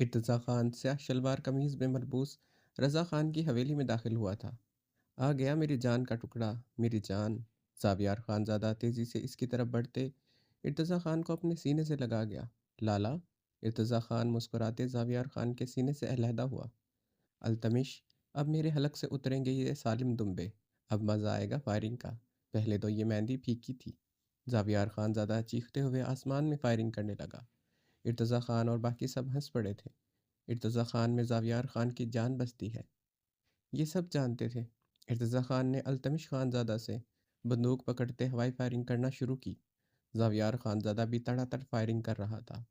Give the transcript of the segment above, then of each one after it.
ارتضیٰ خان سیاہ شلوار قمیض میں ملبوس رضا خان کی حویلی میں داخل ہوا تھا۔ آ گیا میری جان کا ٹکڑا، میری جان۔ زاویار خان زادہ تیزی سے اس کی طرف بڑھتے ارتضیٰ خان کو اپنے سینے سے لگا گیا۔ لالا، ارتضیٰ خان مسکراتے زاویار خان کے سینے سے علیحدہ ہوا۔ التمش، اب میرے حلق سے اتریں گے یہ سالم دمبے، اب مزہ آئے گا فائرنگ کا، پہلے تو یہ مہندی پھیکی تھی۔ زاویار خان زادہ چیختے ہوئے آسمان میں فائرنگ کرنے لگا۔ ارتضیٰ خان اور باقی سب ہنس پڑے تھے۔ ارتضیٰ خان میں زاویار خان کی جان بستی ہے، یہ سب جانتے تھے۔ ارتضیٰ خان نے التمش خان زادہ سے بندوق پکڑتے ہوائی فائرنگ کرنا شروع کی۔ زاویار خان زادہ بھی تڑا تڑ فائرنگ کر رہا تھا۔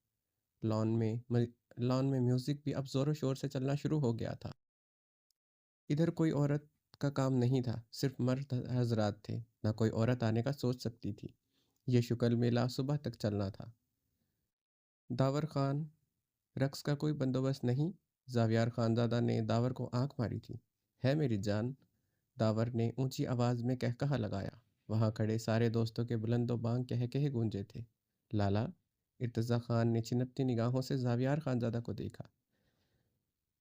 لان میں میوزک بھی اب زور و شور سے چلنا شروع ہو گیا تھا۔ ادھر کوئی عورت کا کام نہیں تھا، صرف مرد حضرات تھے، نہ کوئی عورت آنے کا سوچ سکتی تھی۔ یہ شکل میلہ صبح تک چلنا تھا۔ داور خان، رقص کا کوئی بندوبست نہیں؟ زاویار خان زادہ نے داور کو آنکھ ماری تھی۔ ہے میری جان، داور نے اونچی آواز میں کہا لگایا۔ وہاں کھڑے سارے دوستوں کے بلند و بانگ کہے گونجے تھے۔ لالا، ارتضیٰ خان نے چھنپتی نگاہوں سے زاویار خان زادہ کو دیکھا۔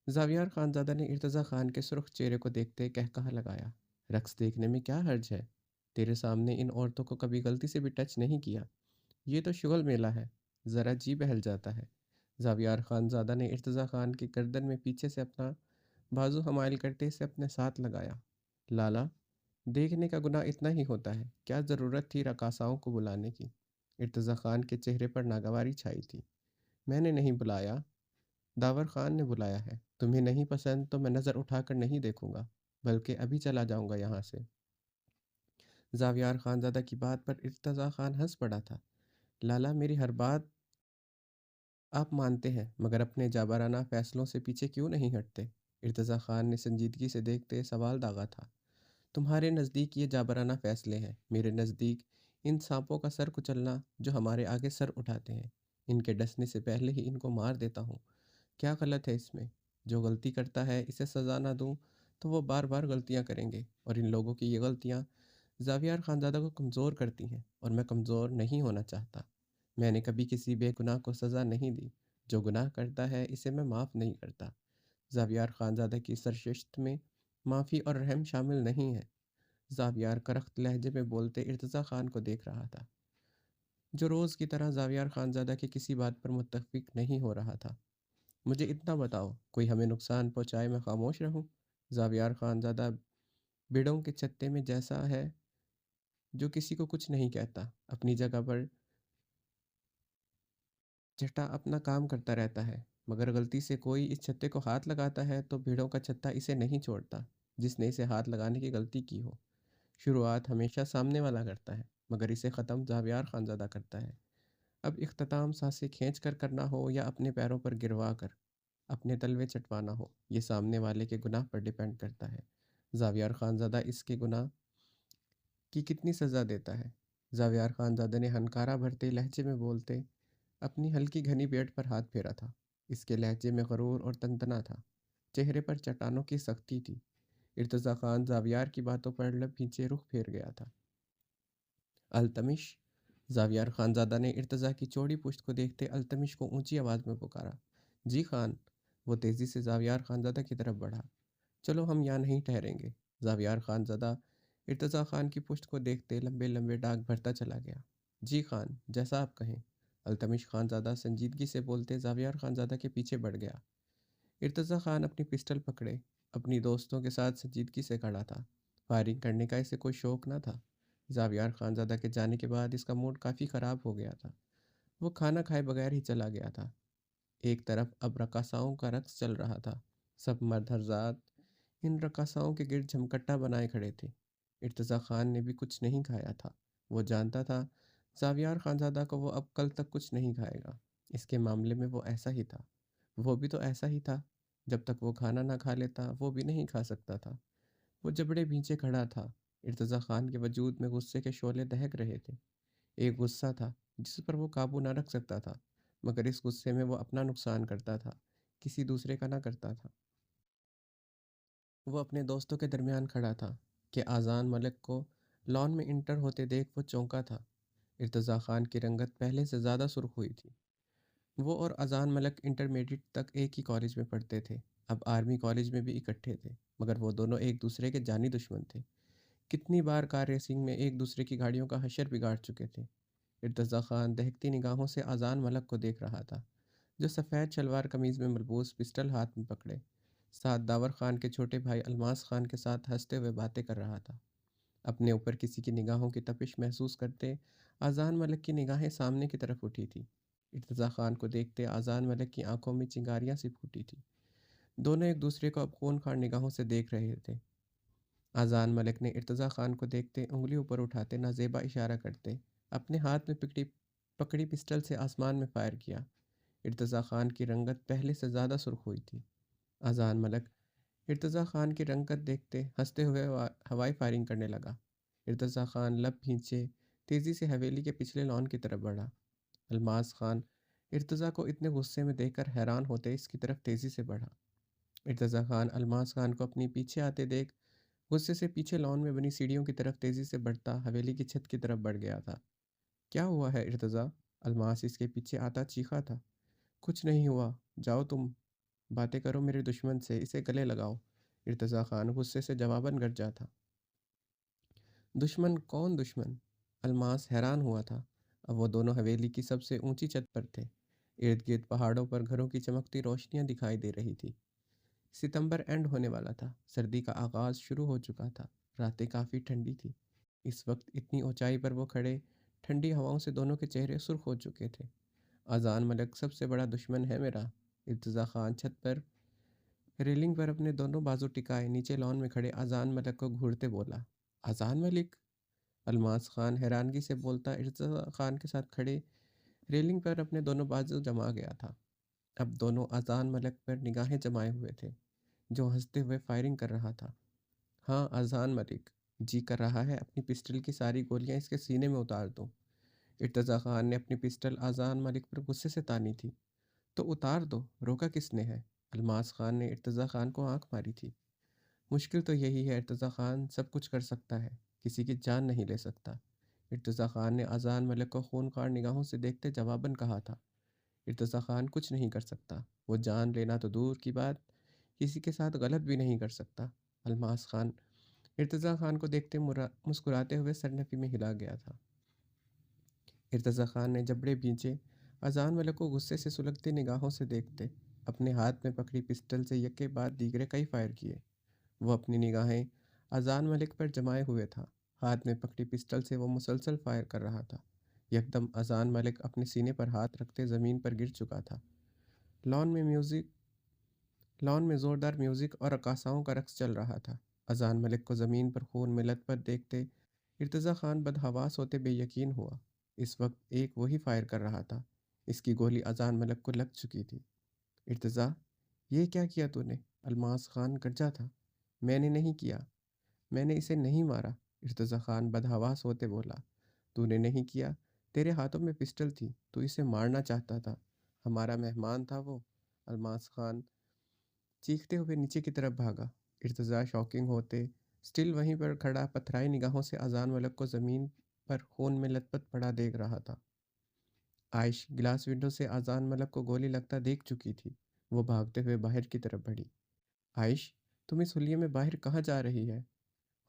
زاویار خان زادہ نے ارتضیٰ خان کے سرخ چہرے کو دیکھتے کہا لگایا، رقص دیکھنے میں کیا حرج ہے؟ تیرے سامنے ان عورتوں کو کبھی غلطی سے بھی ٹچ نہیں کیا۔ یہ تو شغل میلہ ہے، ذرا جی بہل جاتا ہے۔ زاویار خان زادہ نے ارتضیٰ خان کی گردن میں پیچھے سے اپنا بازو حمائل کرتے اسے اپنے ساتھ لگایا۔ لالا، دیکھنے کا گناہ اتنا ہی ہوتا ہے، کیا ضرورت تھی رقاصاؤں کو بلانے کی؟ ارتضیٰ خان کے چہرے پر ناگواری چھائی تھی۔ میں نے نہیں بلایا، داور خان نے بلایا ہے۔ تمہیں نہیں پسند تو میں نظر اٹھا کر نہیں دیکھوں گا، بلکہ ابھی چلا جاؤں گا یہاں سے۔ زاویار خان زادہ کی بات پر ارتضیٰ خان ہنس پڑا تھا۔ لالا، میری ہر بات آپ مانتے ہیں، مگر اپنے جابرانہ فیصلوں سے پیچھے کیوں نہیں ہٹتے؟ ارتضیٰ خان نے سنجیدگی سے دیکھتے سوال داغا تھا۔ تمہارے نزدیک یہ جابرانہ فیصلے ہیں، میرے نزدیک ان سانپوں کا سر کچلنا جو ہمارے آگے سر اٹھاتے ہیں، ان کے ڈسنے سے پہلے ہی ان کو مار دیتا ہوں۔ کیا غلط ہے اس میں؟ جو غلطی کرتا ہے اسے سزا نہ دوں تو وہ بار بار غلطیاں کریں گے، اور ان لوگوں کی یہ غلطیاں زاویار خان زادہ کو کمزور کرتی ہیں، اور میں کمزور نہیں ہونا چاہتا۔ میں نے کبھی کسی بے گناہ کو سزا نہیں دی، جو گناہ کرتا ہے اسے میں معاف نہیں کرتا۔ زاویار خان زادہ کی سرشت میں معافی اور رحم شامل نہیں ہے۔ زاویار کرخت لہجے میں بولتے ارتضیٰ خان کو دیکھ رہا تھا، جو روز کی طرح زاویار خان زادہ کی کسی بات پر متفق نہیں ہو رہا تھا۔ مجھے اتنا بتاؤ، کوئی ہمیں نقصان پہنچائے میں خاموش رہوں؟ زاویار خان زادہ بیڑوں کے چھتے میں جیسا ہے جو کسی کو کچھ نہیں کہتا، اپنی جگہ پر چٹا اپنا کام کرتا رہتا ہے، مگر غلطی سے کوئی اس چھتے کو ہاتھ لگاتا ہے تو بھیڑوں کا چھتا اسے نہیں چھوڑتا، جس نے اسے ہاتھ لگانے کی غلطی کی ہو۔ شروعات ہمیشہ سامنے والا کرتا ہے، مگر اسے ختم زاویار خان زادہ کرتا ہے۔ اب اختتام سانسیں کھینچ کر کرنا ہو یا اپنے پیروں پر گروا کر اپنے تلوے چٹوانا ہو، یہ سامنے والے کے گناہ پر ڈیپینڈ کرتا ہے۔ زاویار خان زادہ اس کے گناہ کی کتنی سزا دیتا ہے؟ زاویار خان زادہ نے ہنکارا بھرتے لہجے میں بولتے اپنی ہلکی گھنی پیٹ پر ہاتھ پھیرا تھا۔ اس کے لہجے میں غرور اور تنتنا تھا، چہرے پر چٹانوں کی سختی تھی۔ ارتضیٰ خان زاویار کی باتوں پر لب پیچھے رخ پھیر گیا تھا۔ التمش، زاویار خان زادہ نے ارتضیٰ کی چوڑی پشت کو دیکھتے التمش کو اونچی آواز میں پکارا۔ جی خان۔ وہ تیزی سے زاویار خان زادہ کی طرف بڑھا۔ چلو ہم یہاں نہیں ٹھہریں گے۔ زاویار خان زادہ ارتضیٰ خان کی پشت کو دیکھتے لمبے لمبے ڈاگ بھرتا چلا گیا۔ جی خان، جیسا آپ کہیں۔ التمش خان زادہ سنجیدگی سے بولتے زاویار خان زادہ کے پیچھے بڑھ گیا۔ ارتضیٰ خان اپنی پسٹل پکڑے اپنی دوستوں کے ساتھ سنجیدگی سے کھڑا تھا۔ فائرنگ کرنے کا اسے کوئی شوق نہ تھا۔ زاویار خان زادہ کے جانے کے بعد اس کا موڈ کافی خراب ہو گیا تھا۔ وہ کھانا کھائے بغیر ہی چلا گیا تھا۔ ایک طرف اب رقاصاؤں کا رقص چل رہا تھا، سب مرد حضرات ان رقاصاؤں کے گرد جھمکٹا بنائے کھڑے تھے۔ ارتضیٰ خان نے بھی کچھ نہیں کھایا تھا۔ وہ جانتا تھا زاویار خان زادہ کو وہ اب کل تک کچھ نہیں کھائے گا۔ اس کے معاملے میں وہ ایسا ہی تھا، وہ بھی تو ایسا ہی تھا۔ جب تک وہ کھانا نہ کھا لیتا وہ بھی نہیں کھا سکتا تھا۔ وہ جبڑے بھیچے کھڑا تھا۔ ارتضیٰ خان کے وجود میں غصے کے شعلے دہک رہے تھے۔ ایک غصہ تھا جس پر وہ قابو نہ رکھ سکتا تھا، مگر اس غصے میں وہ اپنا نقصان کرتا تھا، کسی دوسرے کا نہ کرتا تھا۔ وہ اپنے دوستوں کے درمیان کھڑا تھا کہ آذان ملک کو لان میں انٹر ہوتے دیکھ وہ چونکا تھا۔ ارتضیٰ خان کی رنگت پہلے سے زیادہ سرخ ہوئی تھی۔ وہ اور اذان ملک انٹرمیڈیٹ تک ایک ہی کالج میں پڑھتے تھے، اب آرمی کالج میں بھی اکٹھے تھے، مگر وہ دونوں ایک دوسرے کے جانی دشمن تھے۔ کتنی بار کار ریسنگ میں ایک دوسرے کی گاڑیوں کا حشر بگاڑ چکے تھے۔ ارتضیٰ خان دہکتی نگاہوں سے اذان ملک کو دیکھ رہا تھا، جو سفید شلوار قمیض میں ملبوس پسٹل ہاتھ میں پکڑے ساتھ داور خان کے چھوٹے بھائی الماس خان کے ساتھ ہنستے ہوئے باتیں کر رہا تھا۔ اپنے اوپر کسی کی نگاہوں کی تپش محسوس کرتے اذان ملک کی نگاہیں سامنے کی طرف اٹھی تھی۔ ارتضیٰ خان کو دیکھتے اذان ملک کی آنکھوں میں چنگاریاں سی پھوٹی تھی۔ دونوں ایک دوسرے کو اب خون خار نگاہوں سے دیکھ رہے تھے۔ اذان ملک نے ارتضیٰ خان کو دیکھتے انگلی اوپر اٹھاتے نازیبا اشارہ کرتے اپنے ہاتھ میں پکڑی پسٹل سے آسمان میں فائر کیا۔ ارتضیٰ خان کی رنگت پہلے سے زیادہ سرخ ہوئی تھی۔ اذان ملک ارتضیٰ خان کی رنگت دیکھتے ہنستے ہوئے ہوائی فائرنگ کرنے لگا۔ ارتضیٰ خان لب کھینچے تیزی سے حویلی کے پچھلے لان کی طرف بڑھا۔ الماس خان ارتضیٰ کو اتنے غصے میں دیکھ کر حیران ہوتے اس کی طرف تیزی سے بڑھا۔ ارتضیٰ خان الماس خان کو اپنی پیچھے آتے دیکھ غصے سے پیچھے لان میں بنی سیڑھیوں کی طرف تیزی سے بڑھتا حویلی کی چھت کی طرف بڑھ گیا تھا۔ کیا ہوا ہے ارتضیٰ؟ الماس اس کے پیچھے آتا چیخا تھا۔ کچھ نہیں ہوا، جاؤ تم باتیں کرو میرے دشمن سے، اسے گلے لگاؤ۔ ارتضیٰ خان غصے سے جواباً گرجا تھا۔ دشمن؟ کون دشمن؟ الماس حیران ہوا تھا۔ اب وہ دونوں حویلی کی سب سے اونچی چھت پر تھے۔ ارد گرد پہاڑوں پر گھروں کی چمکتی روشنیاں دکھائی دے رہی تھی۔ ستمبر اینڈ ہونے والا تھا، سردی کا آغاز شروع ہو چکا تھا، راتیں کافی ٹھنڈی تھی۔ اس وقت اتنی اونچائی پر وہ کھڑے ٹھنڈی ہواؤں سے دونوں کے چہرے سرخ ہو چکے تھے۔ اذان ملک سب سے بڑا دشمن ہے میرا۔ ارتضیٰ خان چھت پر ریلنگ پر اپنے دونوں بازو ٹکائے نیچے لان میں کھڑے اذان ملک کو گھورتے بولا۔ اذان ملک؟ الماس خان حیرانگی سے بولتا ارتضیٰ خان کے ساتھ کھڑے ریلنگ پر اپنے دونوں بازو جما گیا تھا۔ اب دونوں اذان ملک پر نگاہیں جمائے ہوئے تھے، جو ہنستے ہوئے فائرنگ کر رہا تھا۔ ہاں اذان ملک، جی کر رہا ہے اپنی پسٹل کی ساری گولیاں اس کے سینے میں اتار دوں۔ ارتضیٰ خان نے اپنی پسٹل اذان ملک پر غصے سے تانی تھی۔ تو اتار دو، روکا کس نے ہے؟ الماس خان نے ارتضیٰ خان کو آنکھ ماری تھی۔ مشکل تو یہی ہے ارتضیٰ خان، سب کچھ کر سکتا ہے، کسی کی جان نہیں لے سکتا۔ ارتضیٰ خان نے اذان ملک کو خون خوار نگاہوں سے دیکھتے جواباً کہا تھا۔ ارتضیٰ خان کچھ نہیں کر سکتا، وہ جان لینا تو دور کی بات، کسی کے ساتھ غلط بھی نہیں کر سکتا۔ الماس خان ارتضیٰ خان کو دیکھتے مسکراتے ہوئے سرنپی میں ہلا گیا تھا۔ ارتضیٰ خان نے جبڑے بھینچے اذان ملک کو غصے سے سلگتی نگاہوں سے دیکھتے اپنے ہاتھ میں پکڑی پسٹل سے یکے بعد دیگرے کئی فائر کیے۔ وہ اپنی نگاہیں اذان ملک پر جمائے ہوئے تھا، ہاتھ میں پکڑی پسٹل سے وہ مسلسل فائر کر رہا تھا۔ یکدم اذان ملک اپنے سینے پر ہاتھ رکھتے زمین پر گر چکا تھا۔ لان میں زوردار میوزک اور رقاصاؤں کا رقص چل رہا تھا۔ اذان ملک کو زمین پر خون میں لت پت دیکھتے ارتضیٰ خان بدحواس ہوتے بے یقین ہوا۔ اس وقت ایک وہی فائر کر رہا تھا، اس کی گولی اذان ملک کو لگ چکی تھی۔ ارتضیٰ، یہ کیا کیا تو نے؟ الماس خان گرجا تھا۔ میں نے نہیں کیا، میں نے اسے نہیں مارا، ارتضیٰ خان بدحواس ہوتے بولا۔ تو نے نہیں کیا؟ تیرے ہاتھوں میں پسٹل تھی، تو اسے مارنا چاہتا تھا، ہمارا مہمان تھا وہ۔ الماس خان چیختے ہوئے نیچے کی طرف بھاگا۔ ارتضیٰ شاکنگ ہوتے سٹل وہیں پر کھڑا پتھرائی نگاہوں سے اذان ملک کو زمین پر خون میں لت پت پڑا دیکھ رہا تھا۔ عائش گلاس ونڈو سے اذان ملک کو گولی لگتا دیکھ چکی تھی۔ وہ بھاگتے ہوئے باہر کی طرف بڑھی۔ عائش، تم اس حلیے میں باہر کہاں جا رہی ہے؟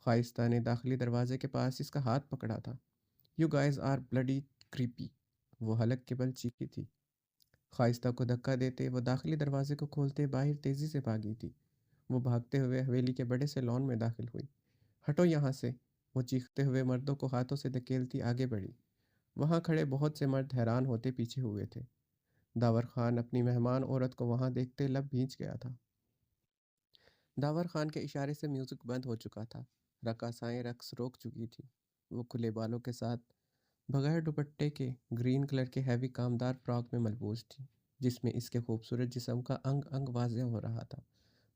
خائستہ نے داخلی دروازے کے پاس اس کا ہاتھ پکڑا تھا۔ You guys are bloody creepy, وہ حلق کے بل چیخی تھی۔ خائستہ کو دھکا دیتے وہ داخلی دروازے کو کھولتے باہر تیزی سے بھاگی تھی۔ وہ بھاگتے ہوئے حویلی کے بڑے سے لان میں داخل ہوئی۔ ہٹو یہاں سے، وہ چیختے ہوئے مردوں کو ہاتھوں سے دھکیلتی آگے بڑھی۔ وہاں کھڑے بہت سے مرد حیران ہوتے پیچھے ہوئے تھے۔ داور خان اپنی مہمان عورت کو وہاں دیکھتے لب بھینچ گیا تھا۔ داور خان کے اشارے سے میوزک بند ہو چکا تھا، رقاصائیں رقص روک چکی تھی۔ وہ کھلے بالوں کے ساتھ بغیر دوپٹے کے گرین کلر کے ہیوی کامدار فراک میں ملبوس تھی، جس میں اس کے خوبصورت جسم کا انگ انگ واضح ہو رہا تھا۔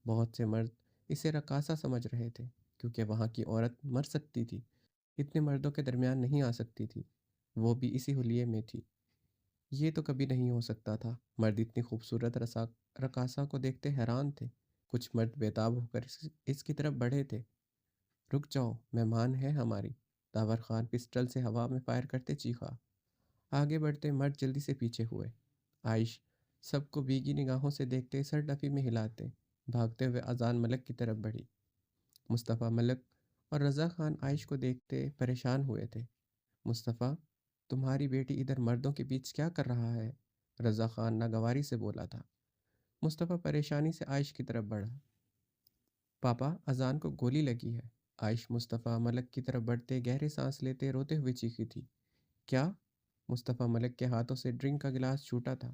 بہت سے مرد اسے رقاصہ سمجھ رہے تھے، کیونکہ وہاں کی عورت مر سکتی تھی، اتنے مردوں کے درمیان نہیں آ سکتی تھی، وہ بھی اسی حلیے میں تھی۔ یہ تو کبھی نہیں ہو سکتا تھا۔ مرد اتنی خوبصورت رقاصہ کو دیکھتے حیران تھے۔ کچھ مرد بیتاب ہو کر اس کی طرف بڑھے تھے۔ رک جاؤ، مہمان ہے ہماری، داور خان پسٹل سے ہوا میں فائر کرتے چیخا۔ آگے بڑھتے مرد جلدی سے پیچھے ہوئے۔ عائش سب کو بھیگی نگاہوں سے دیکھتے سر ڈفی میں ہلاتے بھاگتے ہوئے اذان ملک کی طرف بڑھی۔ مصطفیٰ ملک اور رضا خان عائش کو دیکھتے پریشان ہوئے تھے۔ مصطفیٰ، تمہاری بیٹی ادھر مردوں کے بیچ کیا کر رہا ہے؟ رضا خان ناگواری سے بولا تھا۔ مصطفیٰ پریشانی سے عائش کی طرف بڑھا۔ پاپا، اذان کو گولی لگی ہے۔ عائش مصطفیٰ ملک کی طرف بڑھتے گہرے سانس لیتے روتے ہوئے چیخی تھی۔ کیا؟ مصطفیٰ ملک کے ہاتھوں سے ڈرنک کا گلاس چھوٹا تھا۔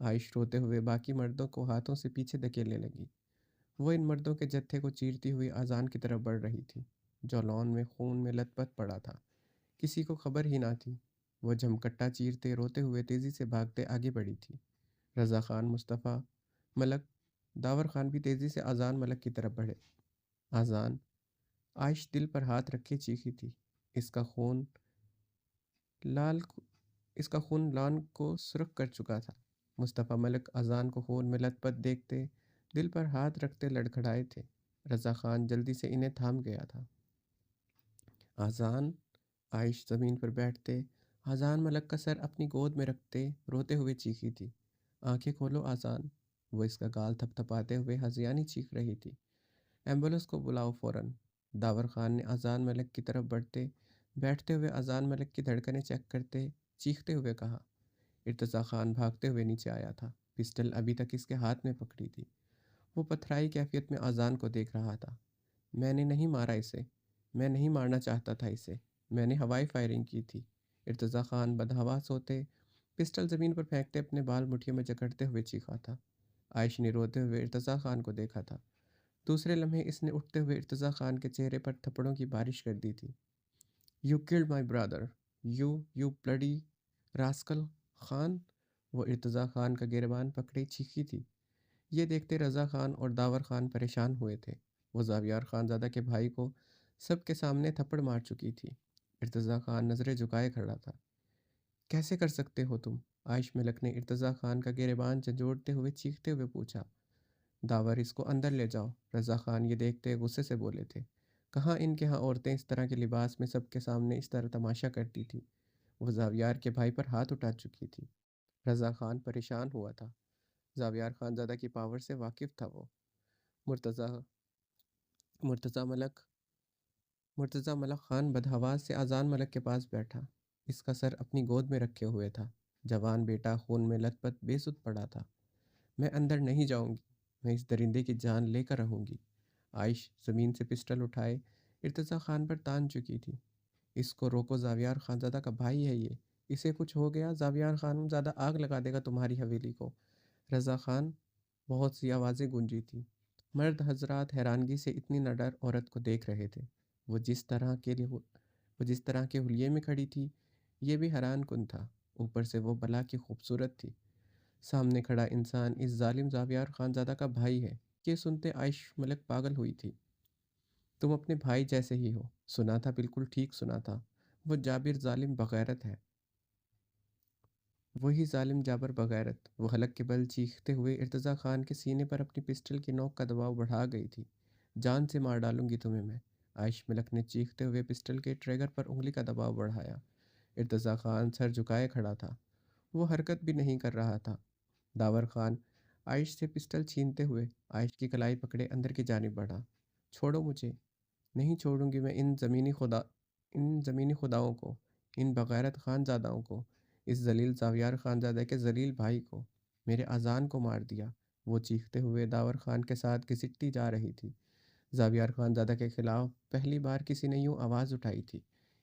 عائش روتے ہوئے باقی مردوں کو ہاتھوں سے پیچھے دھکیلنے لگی۔ وہ ان مردوں کے جتھے کو چیرتی ہوئی اذان کی طرف بڑھ رہی تھی، جو لان میں خون میں لت پت پڑا تھا۔ کسی کو خبر ہی نہ تھی۔ وہ جھمکٹا چیرتے روتے ہوئے تیزی سے بھاگتے آگے بڑھی تھی۔ رضا خان، مصطفیٰ ملک، داور خان بھی تیزی سے اذان ملک کی طرف بڑھے۔ اذان! عائش دل پر ہاتھ رکھے چیخی تھی۔ اس کا خون لال اس کا خون لان کو سرخ کر چکا تھا۔ مصطفیٰ ملک اذان کو خون میں لت پت دیکھتے دل پر ہاتھ رکھتے لڑکھڑائے تھے۔ رضا خان جلدی سے انہیں تھام گیا تھا۔ اذان! عائش زمین پر بیٹھتے اذان ملک کا سر اپنی گود میں رکھتے روتے ہوئے چیخی تھی۔ آنکھیں کھولو اذان! وہ اس کا گال تھپ تھپاتے ہوئے ہذیانی چیخ رہی تھی۔ ایمبولینس کو بلاؤ فوراً! داور خان نے اذان ملک کی طرف بڑھتے بیٹھتے ہوئے اذان ملک کی دھڑکنیں چیک کرتے چیختے ہوئے کہا۔ ارتضیٰ خان بھاگتے ہوئے نیچے آیا تھا، پسٹل ابھی تک اس کے ہاتھ میں پکڑی تھی۔ وہ پتھرائی کیفیت میں اذان کو دیکھ رہا تھا۔ میں نے نہیں مارا اسے، میں نہیں مارنا چاہتا تھا اسے، میں نے ہوائی فائرنگ کی تھی۔ ارتضیٰ خان بدحواس ہوتے پسٹل زمین پر پھینکتے اپنے بال مٹھیوں میں جکڑتے ہوئے چیخا تھا۔ عائش نے روتے ہوئے ارتضیٰ خان کو دیکھا تھا۔ دوسرے لمحے اس نے اٹھتے ہوئے ارتضیٰ خان کے چہرے پر تھپڑوں کی بارش کر دی تھی۔ You killed my brother, you bloody rascal! Khan! وہ ارتضیٰ خان کا گریبان پکڑے چیخی تھی۔ یہ دیکھتے رضا خان اور داور خان پریشان ہوئے تھے۔ وہ زاویار خان زادہ کے بھائی کو سب کے سامنے تھپڑ مار چکی تھی۔ ارتضیٰ خان نظریں جھکائے کھڑا تھا۔ کیسے کر سکتے ہو تم؟ عائش ملک نے ارتضیٰ خان کا گریبان جھنجھوڑتے ہوئے چیختے ہوئے پوچھا۔ داور، اس کو اندر لے جاؤ! رضا خان یہ دیکھتے غصے سے بولے تھے۔ کہاں ان کے ہاں عورتیں اس طرح کے لباس میں سب کے سامنے اس طرح تماشا کرتی تھی؟ وہ زاویار کے بھائی پر ہاتھ اٹھا چکی تھی۔ رضا خان پریشان ہوا تھا۔ زاویار خان زادہ کی پاور سے واقف تھا وہ۔ مرتضیٰ ملک خان بدحواس سے اذان ملک کے پاس بیٹھا، اس کا سر اپنی گود میں رکھے ہوئے تھا۔ جوان بیٹا خون میں لت پت بے سدھ پڑا تھا۔ میں اندر نہیں جاؤں گی، میں اس درندے کی جان لے کر رہوں گی۔ عائش زمین سے پسٹل اٹھائے ارتضیٰ خان پر تان چکی تھی۔ اس کو روکو، زاویار خان زادہ کا بھائی ہے یہ، اسے کچھ ہو گیا زاویار خان زادہ آگ لگا دے گا تمہاری حویلی کو۔ رضا خان! بہت سی آوازیں گونجی تھیں۔ مرد حضرات حیرانگی سے اتنی نڈر عورت کو دیکھ رہے تھے۔ وہ جس طرح کے حلیے میں کھڑی تھی، یہ بھی حیران کن تھا۔ اوپر سے وہ بلا کی خوبصورت تھی۔ سامنے کھڑا انسان اس ظالم زاویار خان زادہ کا بھائی ہے۔ یہ سنتے عائش ملک پاگل ہوئی تھی۔ تم اپنے بھائی جیسے ہی ہو، سنا تھا، بالکل ٹھیک سنا تھا۔ وہ جابر ظالم بغیرت ہے۔ وہی ظالم جابر بغیرت! وہ حلق کے بل چیختے ہوئے ارتضیٰ خان کے سینے پر اپنی پسٹل کی نوک کا دباؤ بڑھا گئی تھی۔ جان سے مار ڈالوں گی تمہیں میں! عائش ملک نے چیختے ہوئے پسٹل کے ٹریگر پر انگلی کا دباؤ بڑھایا۔ ارتضیٰ خان سر جھکائے کھڑا تھا، وہ حرکت بھی نہیں کر رہا تھا۔ داور خان عائش سے پسٹل چھینتے ہوئے عائش کی کلائی پکڑے اندر کی جانب بڑھا۔ چھوڑو مجھے! نہیں چھوڑوں گی میں ان زمینی خداؤں کو، ان بغیرت خان زادوں کو، اس ذلیل زاویار خان زادہ کے ذلیل بھائی کو! میرے اذان کو مار دیا! وہ چیختے ہوئے داور خان کے ساتھ گھسٹتی جا رہی تھی۔ زاویار خان زادہ کے خلاف پہلی بار کسی نے یوں آواز اٹھائی تھی،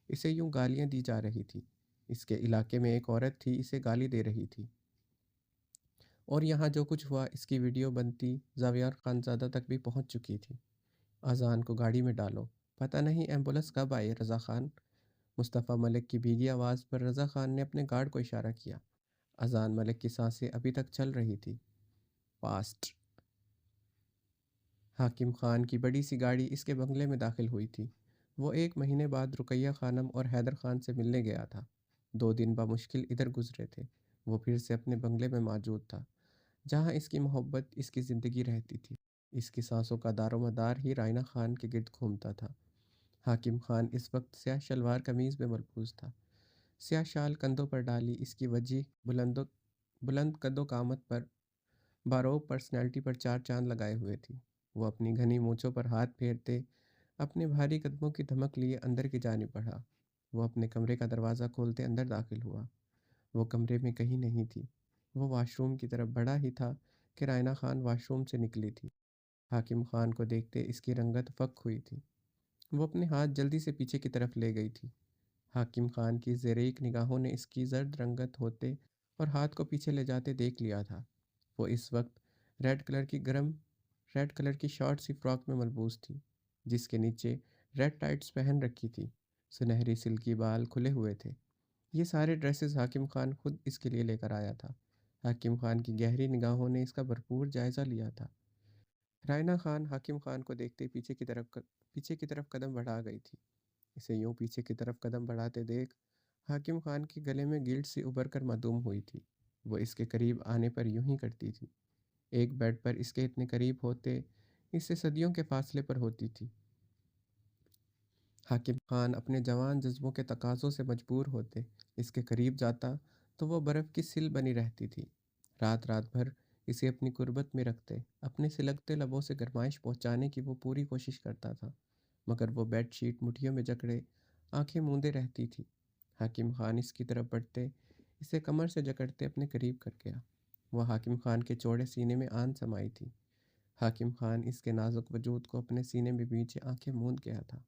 اسے یوں گالیاں دی جا رہی تھی۔ اس کے علاقے میں ایک عورت تھی، اسے گالی دے رہی تھی۔ اور یہاں جو کچھ ہوا اس کی ویڈیو بنتی زاویار خان زادہ تک بھی پہنچ چکی تھی۔ اذان کو گاڑی میں ڈالو، پتہ نہیں ایمبولینس کب آئے۔ رضا خان! مصطفیٰ ملک کی بھیگی آواز پر رضا خان نے اپنے گارڈ کو اشارہ کیا۔ اذان ملک کی سانسیں ابھی تک چل رہی تھی۔ پاسٹ! حاکم خان کی بڑی سی گاڑی اس کے بنگلے میں داخل ہوئی تھی۔ وہ 1 مہینے بعد رقیہ خانم اور حیدر خان سے ملنے گیا تھا۔ 2 دن بمشکل ادھر گزرے تھے۔ وہ پھر سے اپنے بنگلے میں موجود تھا، جہاں اس کی محبت، اس کی زندگی رہتی تھی۔ اس کی سانسوں کا دار و مدار ہی رائنا خان کے گرد گھومتا تھا۔ حاکم خان اس وقت سیاہ شلوار قمیض میں ملبوس تھا، سیاہ شال کندھوں پر ڈالی۔ اس کی وجہ بلند قد و قامت پر باروب پرسنالٹی پر چار چاند لگائے ہوئے تھی۔ وہ اپنی گھنی مونچھوں پر ہاتھ پھیرتے اپنے بھاری قدموں کی دھمک لیے اندر کی جانب بڑھا۔ وہ اپنے کمرے کا دروازہ کھولتے اندر داخل ہوا۔ وہ کمرے میں کہیں نہیں تھی۔ وہ واش روم کی طرف بڑھا ہی تھا کہ رائنا خان واش روم سے نکلی تھی۔ حاکم خان کو دیکھتے اس کی رنگت فک ہوئی تھی۔ وہ اپنے ہاتھ جلدی سے پیچھے کی طرف لے گئی تھی۔ حاکم خان کی زیرک نگاہوں نے اس کی زرد رنگت ہوتے اور ہاتھ کو پیچھے لے جاتے دیکھ لیا تھا۔ وہ اس وقت ریڈ کلر کی شارٹ سی فراک میں ملبوس تھی، جس کے نیچے ریڈ ٹائٹس پہن رکھی تھی۔ سنہری سلکی بال کھلے ہوئے تھے۔ یہ سارے ڈریسز حاکم خان خود اس کے لیے لے کر آیا تھا۔ حاکم خان کی گہری نگاہوں نے اس کا بھرپور جائزہ لیا تھا۔ رائنا خان حاکم خان کو دیکھتے پیچھے کی طرف قدم بڑھا گئی تھی۔ اسے یوں پیچھے کی طرف قدم بڑھاتے دیکھ حاکم خان کے گلے میں گلٹ سی ابھر کر معدوم ہوئی تھی۔ وہ اس کے قریب آنے پر یوں ہی کرتی تھی۔ ایک بیڈ پر اس کے اتنے قریب ہوتے اس سے صدیوں کے فاصلے پر ہوتی تھی۔ حاکم خان اپنے جوان جذبوں کے تقاضوں سے مجبور ہوتے اس کے قریب جاتا تو وہ برف کی سل بنی رہتی تھی۔ رات بھر اسے اپنی قربت میں رکھتے اپنے سلگتے لبوں سے گرمائش پہنچانے کی وہ پوری کوشش کرتا تھا، مگر وہ بیڈ شیٹ مٹھیوں میں جکڑے آنکھیں موندے رہتی تھی۔ حاکم خان اس کی طرف بڑھتے اسے کمر سے جکڑتے اپنے قریب کر گیا۔ وہ حاکم خان کے چوڑے سینے میں آن سمائی تھی۔ حاکم خان اس کے نازک وجود کو اپنے سینے میں بیچے آنکھیں موند گیا تھا۔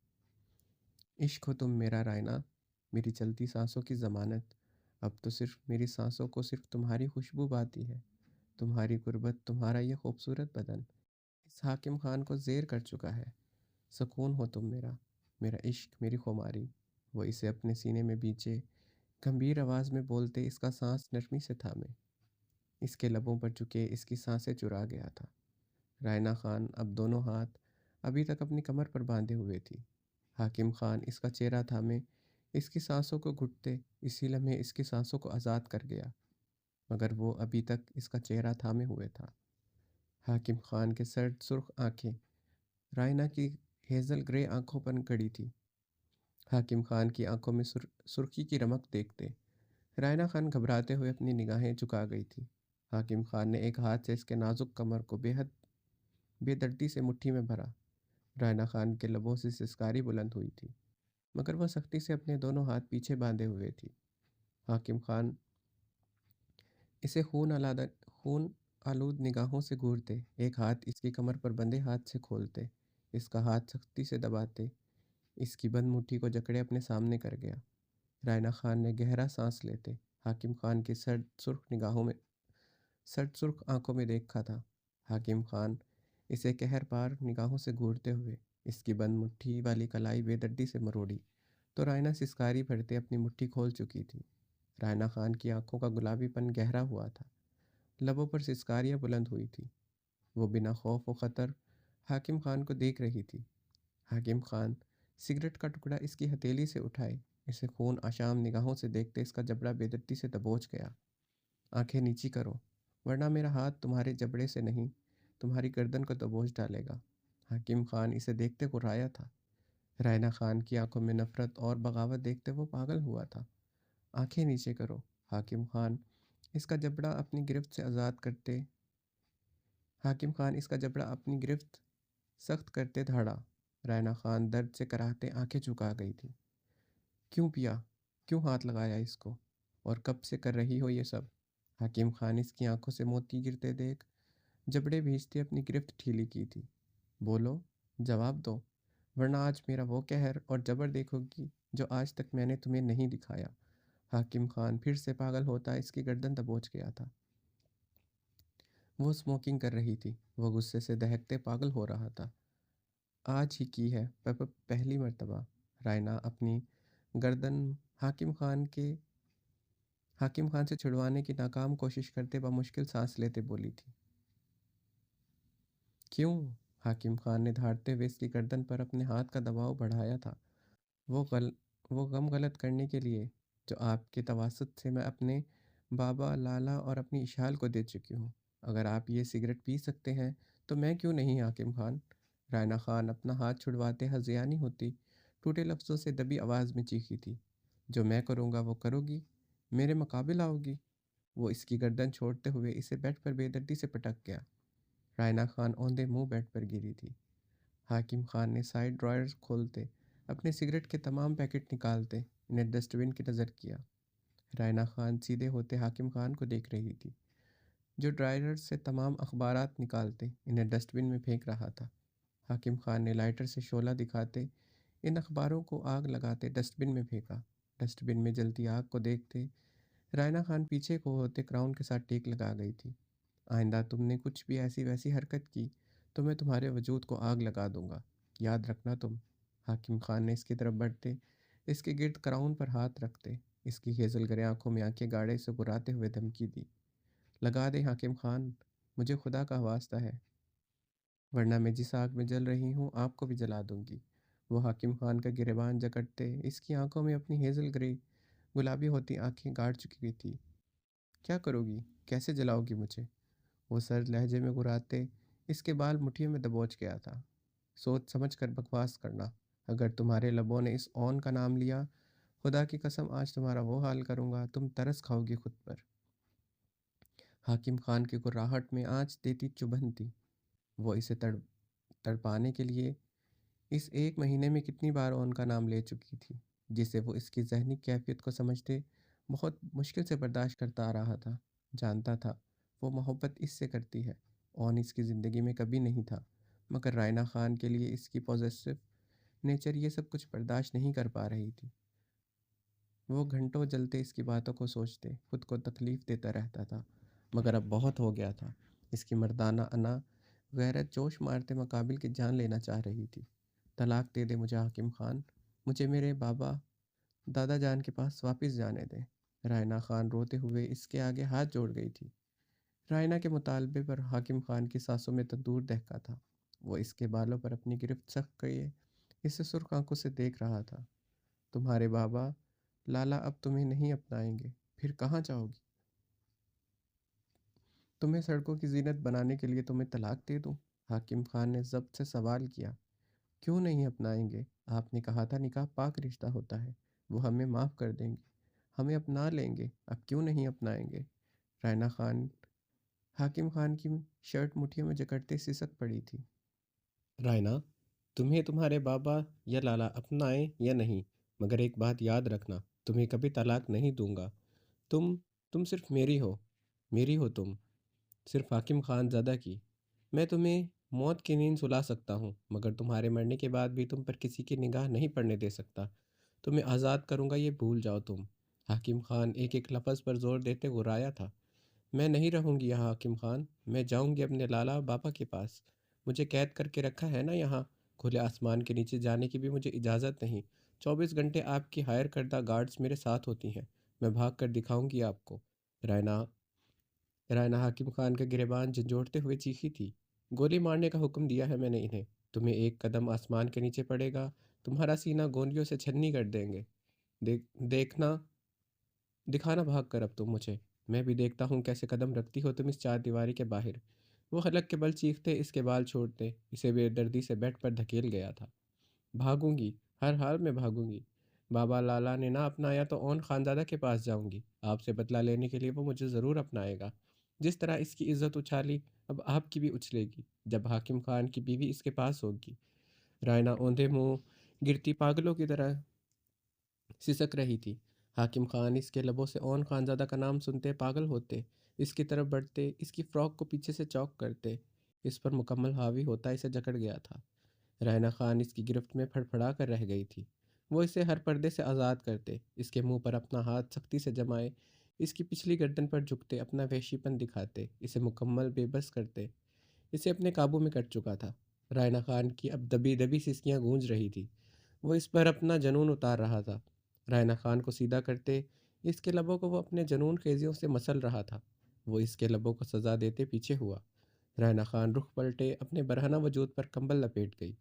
عشق ہو تم میرا رائنا، میری چلتی سانسوں کی ضمانت۔ اب تو صرف میری سانسوں کو صرف تمہاری خوشبو بھاتی ہے، تمہاری قربت، تمہارا یہ خوبصورت بدن اس حاکم خان کو زیر کر چکا ہے۔ سکون ہو تم میرا، میرا عشق، میری خماری۔ وہ اسے اپنے سینے میں بیچے گمبھیر آواز میں بولتے اس کا سانس نرمی سے تھامے، اس کے لبوں پر چکے اس کی سانسیں چرا گیا تھا۔ رائنا خان اب دونوں ہاتھ ابھی تک اپنی کمر پر باندھے ہوئے تھی۔ حاکم خان اس کا چہرہ تھامے اس کی سانسوں کو گھٹتے اسی لمحے اس کی سانسوں کو آزاد کر گیا، مگر وہ ابھی تک اس کا چہرہ تھامے ہوئے تھا۔ حاکم خان کے سرد سرخ آنکھیں رائنا کی ہیزل گرے آنکھوں پر گڑی تھی۔ حاکم خان کی آنکھوں میں سرخی کی رمق دیکھتے رائنا خان گھبراتے ہوئے اپنی نگاہیں چکا گئی تھی۔ حاکم خان نے ایک ہاتھ سے اس کے نازک کمر کو بے دردی سے مٹھی میں بھرا۔ رائنا خان کے لبوں سے سسکاری بلند ہوئی تھی، مگر وہ سختی سے اپنے دونوں ہاتھ پیچھے باندھے ہوئے تھی۔ حاکم خان اسے خون آلود نگاہوں سے گھورتے ایک ہاتھ اس کی کمر پر بندھے ہاتھ سے کھولتے، اس کا ہاتھ سختی سے دباتے اس کی بند مٹھی کو جکڑے اپنے سامنے کر گیا۔ رائنا خان نے گہرا سانس لیتے حاکم خان کی سرد سرخ آنکھوں میں دیکھا تھا۔ حاکم خان اسے قہر بار نگاہوں سے گھورتے ہوئے اس کی بند مٹھی والی کلائی بے دردی سے مروڑی تو رائنا سسکاری بھرتے اپنی مٹھی کھول چکی تھی۔ رائنا خان کی آنکھوں کا گلابی پن گہرا ہوا تھا، لبوں پر سسکاریاں بلند ہوئی تھی۔ وہ بنا خوف و خطر حاکم خان کو دیکھ رہی تھی۔ حاکم خان سگریٹ کا ٹکڑا اس کی ہتھیلی سے اٹھائے اسے خون آشام نگاہوں سے دیکھتے اس کا جبڑا بے دردی سے دبوچ گیا۔ آنکھیں نیچی کرو، ورنہ میرا ہاتھ تمہارے جبڑے سے نہیں تمہاری گردن کو دبوچ ڈالے گا۔ حاکم خان اسے دیکھتے غرایا تھا۔ رائنا خان کی آنکھوں میں نفرت اور بغاوت دیکھتے وہ پاگل ہوا تھا۔ آنکھیں نیچے کرو۔ حاکم خان اس کا جبڑا اپنی گرفت سے آزاد کرتے حاکم خان اس کا جبڑا اپنی گرفت سخت کرتے دھاڑا۔ رائنا خان درد سے کراہتے آنکھیں جھکا گئی تھی۔ کیوں پیا؟ کیوں ہاتھ لگایا اس کو؟ اور کب سے کر رہی ہو یہ سب؟ حاکم خان اس کی آنکھوں سے موتی گرتے دیکھ جبڑے بھیجتے اپنی گرفت ڈھیلی کی تھی۔ بولو، جواب دو، ورنہ آج میرا وہ قہر اور جبر دیکھو گی جو آج تک میں نے تمہیں نہیں دکھایا۔ حاکم خان پھر سے پاگل ہوتا اس کی گردن دبوچ گیا تھا۔ وہ اسموکنگ کر رہی تھی، وہ غصے سے دہکتے پاگل ہو رہا تھا۔ آج ہی کی ہے پہلی مرتبہ۔ رائنا اپنی گردن حاکم خان سے چھڑوانے کی ناکام کوشش کرتے بمشکل سانس لیتے بولی تھی۔ کیوں؟ حاکم خان نے دھاڑتے ہوئے اس کی گردن پر اپنے ہاتھ کا دباؤ بڑھایا تھا۔ وہ غم غلط کرنے کے لیے جو آپ کے تواسط سے میں اپنے بابا، لالا اور اپنی اشال کو دے چکی ہوں۔ اگر آپ یہ سگریٹ پی سکتے ہیں تو میں کیوں نہیں حاکم خان؟ رائنا خان اپنا ہاتھ چھڑواتے ہذیانی ہوتی ٹوٹے لفظوں سے دبی آواز میں چیخی تھی۔ جو میں کروں گا وہ کرو گی؟ میرے مقابل آؤ گی؟ وہ اس کی گردن چھوڑتے ہوئے اسے بیڈ پر بے دردی سے پٹک گیا۔ رائنا خان اوندھے منہ بیڈ پر گری تھی۔ حاکم خان نے سائیڈ ڈرائرز کھولتے، اپنے سگریٹ کے تمام پیکٹ نکالتے انہیں ڈسٹ بن کی نظر کیا۔ رائنا خان سیدھے ہوتے حاکم خان کو دیکھ رہی تھی، جو ڈرائر سے تمام اخبارات نکالتے انہیں ڈسٹ بن میں پھینک رہا تھا۔ حاکم خان نے لائٹر سے شعلہ دکھاتے ان اخباروں کو آگ لگاتے ڈسٹ بن میں پھینکا۔ ڈسٹ بن میں جلتی آگ کو دیکھتے رائنا خان پیچھے کو ہوتے کراؤن کے ساتھ ٹیک لگا گئی تھی۔ آئندہ تم نے کچھ بھی ایسی ویسی حرکت کی تو میں تمہارے وجود کو آگ لگا دوں گا، یاد رکھنا تم۔ حاکم خان نے اس کی طرف بڑھتے اس کے گرد کراؤن پر ہاتھ رکھتے اس کی ہیزل گرے آنکھوں میں آنکھیں گاڑے سے گراتے ہوئے دھمکی دی، لگا دیں حاکم خان، مجھے خدا کا واسطہ ہے، ورنہ میں جس آگ میں جل رہی ہوں آپ کو بھی جلا دوں گی۔ وہ حاکم خان کا گریبان جکڑتے اس کی آنکھوں میں اپنی ہیزل گرے گلابی ہوتی آنکھیں گاڑ چکی تھی۔ کیا کرو گی؟ کیسے جلاؤ گی مجھے؟ وہ سرد لہجے میں گراتے اس کے بال مٹھیوں میں دبوچ گیا تھا۔ سوچ سمجھ کر بکواس کرنا، اگر تمہارے لبوں نے اس اون کا نام لیا، خدا کی قسم آج تمہارا وہ حال کروں گا تم ترس کھاؤ گی خود پر۔ حاکم خان کی گراہٹ میں آنچ دیتی چبھن تھی۔ وہ اسے تڑپانے کے لیے اس ایک مہینے میں کتنی بار اون کا نام لے چکی تھی، جسے وہ اس کی ذہنی کیفیت کو سمجھتے بہت مشکل سے برداشت کرتا آ رہا تھا۔ جانتا تھا وہ محبت اس سے کرتی ہے، اون اس کی زندگی میں کبھی نہیں تھا، مگر رائنا خان کے لیے اس کی پوزیسو نیچر یہ سب کچھ برداشت نہیں کر پا رہی تھی۔ وہ گھنٹوں جلتے اس کی باتوں کو سوچتے خود کو تکلیف دیتا رہتا تھا، مگر اب بہت ہو گیا تھا۔ اس کی مردانہ انا غیرت جوش مارتے مقابل کی جان لینا چاہ رہی تھی۔ طلاق دے دے مجھے حاکم خان، مجھے میرے بابا دادا جان کے پاس واپس جانے دیں۔ رائنا خان روتے ہوئے اس کے آگے ہاتھ جوڑ گئی تھی۔ رائنا کے مطالبے پر حاکم خان کی سانسوں میں تندور دہکا تھا۔ وہ اس کے بالوں پر اپنی گرفت سخت کیے اسے سرخ آنکھوں سے دیکھ رہا تھا۔ تمہارے بابا لالا اب تمہیں نہیں اپنائیں گے، پھر کہاں جاؤ گی؟ تمہیں سڑکوں کی زینت بنانے کے لیے تمہیں طلاق دے دوں؟ حاکم خان نے ضبط سے سوال کیا۔ کیوں نہیں اپنائیں گے؟ آپ نے کہا تھا نکاح پاک رشتہ ہوتا ہے، وہ ہمیں معاف کر دیں گے، ہمیں اپنا لیں گے، اب کیوں نہیں اپنائیں گے؟ رائنا خان حاکم خان کی شرٹ مٹھیوں میں جکڑتے سسک پڑی تھی۔ رائنا، تمہیں تمہارے بابا یا لالا اپنائیں یا نہیں، مگر ایک بات یاد رکھنا، تمہیں کبھی طلاق نہیں دوں گا۔ تم صرف میری ہو تم، صرف حاکم خان زادہ کی۔ میں تمہیں موت کی نیند سلا سکتا ہوں، مگر تمہارے مرنے کے بعد بھی تم پر کسی کی نگاہ نہیں پڑنے دے سکتا۔ تمہیں آزاد کروں گا یہ بھول جاؤ تم۔ حاکم خان ایک ایک لفظ پر زور دیتے گرایا تھا۔ میں نہیں رہوں گی یہاں حاکم خان، میں جاؤں گی اپنے لالا بابا کے پاس۔ مجھے قید کر کے رکھا ہے نا یہاں، کھلے آسمان کے نیچے جانے کی بھی مجھے اجازت نہیں۔ 24 گھنٹے آپ کی ہائر کردہ گارڈز میرے ساتھ ہوتی ہیں، میں بھاگ کر دکھاؤں گی آپ کو۔ رائنا حاکم خان کا گریبان جھنجھوڑتے ہوئے چیخی تھی۔ گولی مارنے کا حکم دیا ہے میں نے انہیں، تمہیں ایک قدم آسمان کے نیچے پڑے گا، تمہارا سینہ گولیوں سے چھنی کر دیں گے۔ دکھانا بھاگ کر اب تم مجھے، میں بھی دیکھتا ہوں کیسے قدم رکھتی ہو تم اس چار دیواری کے باہر۔ وہ حلق کے بل چیختے اس کے بال چھوڑتے اسے بے دردی سے بیڈ پر دھکیل گیا تھا۔ بھاگوں گی، ہر حال میں بھاگوں گی۔ بابا لالا نے نہ اپنایا تو اون خانزادہ کے پاس جاؤں گی، آپ سے بدلہ لینے کے لیے وہ مجھے ضرور اپنائے گا۔ جس طرح اس کی عزت اچھالی اب آپ کی بھی اچھلے گی جب حاکم خان کی بیوی اس کے پاس ہوگی۔ رائنا اوندھے منہ گرتی پاگلوں کی طرح سسک رہی تھی۔ حاکم خان اس کے لبوں سے اون خانزادہ کا نام سنتے پاگل ہوتے، اس کی طرف بڑھتے اس کی فراک کو پیچھے سے چوک کرتے، اس پر مکمل حاوی ہوتا اسے جکڑ گیا تھا۔ رائنا خان اس کی گرفت میں پھڑ پھڑا کر رہ گئی تھی۔ وہ اسے ہر پردے سے آزاد کرتے، اس کے منہ پر اپنا ہاتھ سختی سے جمائے، اس کی پچھلی گردن پر جھکتے اپنا وحشی پن دکھاتے، اسے مکمل بے بس کرتے۔ اسے اپنے قابو میں کر چکا تھا۔ رائنا خان کی اب دبی دبی سسکیاں گونج رہی تھی، وہ اس پر اپنا جنون اتار رہا تھا۔ رائنا خان کو سیدھا کرتے اس کے لبوں کو وہ اپنے جنون خیزیوں سے مسل رہا تھا۔ وہ اس کے لبوں کو سزا دیتے پیچھے ہوا۔ رائنا خان رخ پلٹے اپنے برہنہ وجود پر کمبل لپیٹ گئی۔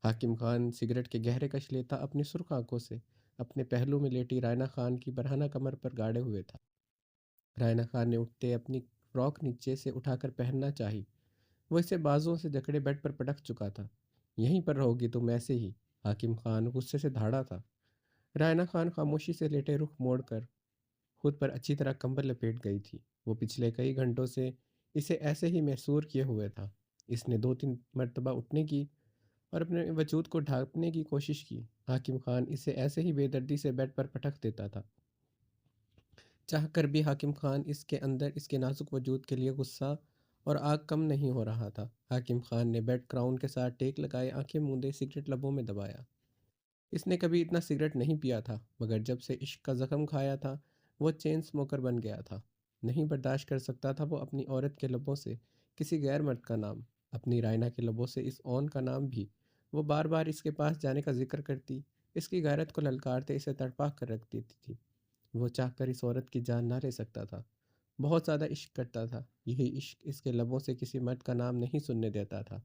حاکم خان سگریٹ کے گہرے کش لیتا اپنی سرخ آنکھوں سے اپنے پہلو میں لیٹی رائنا خان کی برہنہ کمر پر گاڑے ہوئے تھا۔ رائنا خان نے اٹھتے اپنی فراک نیچے سے اٹھا کر پہننا چاہی، وہ اسے بازوؤں سے جکڑے بیڈ پر پٹک چکا تھا۔ یہیں پر رہو گی تم ایسے ہی؟ حاکم خان غصے سے دھاڑا تھا۔ رائنا خان خاموشی سے لیٹے رخ موڑ کر خود پر اچھی طرح کمبل لپیٹ گئی تھی۔ وہ پچھلے کئی گھنٹوں سے اسے ایسے ہی محصور کیے ہوئے تھا۔ اس نے 2 3 مرتبہ اٹھنے کی اور اپنے وجود کو ڈھانپنے کی کوشش کی۔ حاکم خان اسے ایسے ہی بے دردی سے بیڈ پر پٹک دیتا تھا۔ چاہ کر بھی حاکم خان اس کے اندر اس کے نازک وجود کے لیے غصہ اور آگ کم نہیں ہو رہا تھا۔ حاکم خان نے بیڈ کراؤن کے ساتھ ٹیک لگائے، آنکھیں موندے، سگریٹ لبوں میں دبایا۔ اس نے کبھی اتنا سگریٹ نہیں پیا تھا، مگر جب سے عشق کا زخم کھایا تھا وہ چین سموکر بن گیا تھا۔ نہیں برداشت کر سکتا تھا وہ اپنی عورت کے لبوں سے کسی غیر مرد کا نام، اپنی رائنا کے لبوں سے اس اون کا نام بھی۔ وہ بار بار اس کے پاس جانے کا ذکر کرتی، اس کی غیرت کو للکارتے اسے تڑپا کر رکھ دیتی تھی۔ وہ چاہ کر اس عورت کی جان نہ لے سکتا تھا، بہت زیادہ عشق کرتا تھا۔ یہی عشق اس کے لبوں سے کسی مرد کا نام نہیں سننے دیتا تھا۔